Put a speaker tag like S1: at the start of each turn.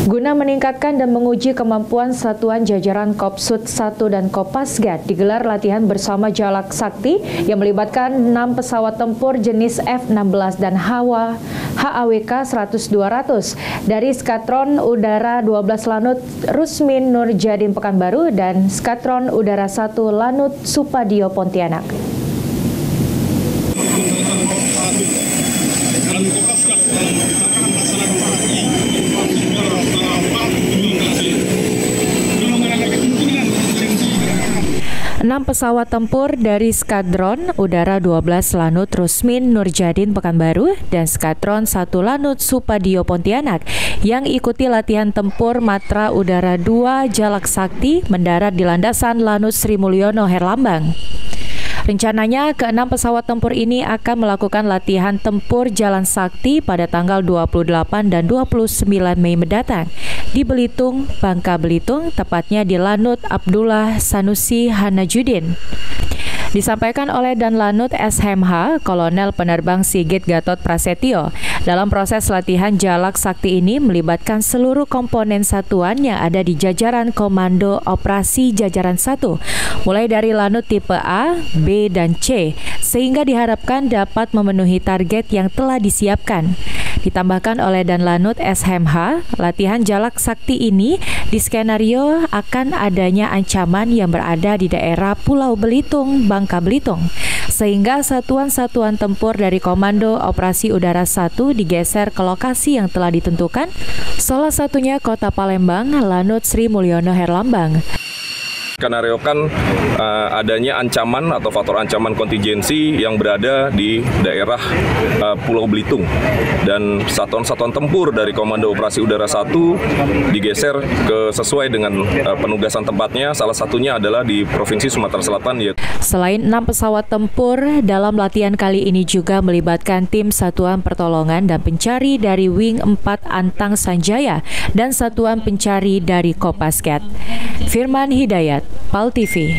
S1: Guna meningkatkan dan menguji kemampuan satuan jajaran Kopsud 1 dan Kopasgat, digelar latihan bersama Jalak Sakti yang melibatkan 6 pesawat tempur jenis F-16 dan HAWK 100-200 dari Skadron Udara 12 Lanut Rusmin Nurjadin Pekanbaru dan Skadron Udara 1 Lanut Supadio Pontianak. 6 pesawat tempur dari Skadron Udara 12 Lanut Rusmin Nurjadin Pekanbaru dan Skadron 1 Lanut Supadio Pontianak yang ikuti latihan tempur Matra Udara 2 Jalak Sakti mendarat di landasan Lanut Sri Mulyono Herlambang. Rencananya, ke-6 pesawat tempur ini akan melakukan latihan tempur Jalan Sakti pada tanggal 28 dan 29 Mei mendatang di Belitung, Bangka Belitung, tepatnya di Lanut Abdullah Sanusi Hanajudin. Disampaikan oleh Danlanut SMH, Kolonel Penerbang Sigit Gatot Prasetyo. Dalam proses latihan Jalak Sakti ini melibatkan seluruh komponen satuan yang ada di jajaran Komando Operasi Jajaran 1, mulai dari Lanut tipe A, B, dan C, sehingga diharapkan dapat memenuhi target yang telah disiapkan. Ditambahkan oleh Danlanut SMH, latihan Jalak Sakti ini diskenario akan adanya ancaman yang berada di daerah Pulau Belitung, Bangka Belitung, sehingga satuan-satuan tempur dari Komando Operasi Udara 1 digeser ke lokasi yang telah ditentukan, salah satunya Kota Palembang, Lanut Sri Mulyono Herlambang.
S2: Skenariokan adanya ancaman atau faktor ancaman kontingensi yang berada di daerah Pulau Belitung, dan satuan-satuan tempur dari Komando Operasi Udara 1 digeser ke sesuai dengan penugasan tempatnya, salah satunya adalah di Provinsi Sumatera Selatan.
S1: Selain 6 pesawat tempur, dalam latihan kali ini juga melibatkan tim Satuan Pertolongan dan Pencari dari Wing 4 Antang Sanjaya dan Satuan Pencari dari Kopasgat. Firman Hidayat, PAL TV.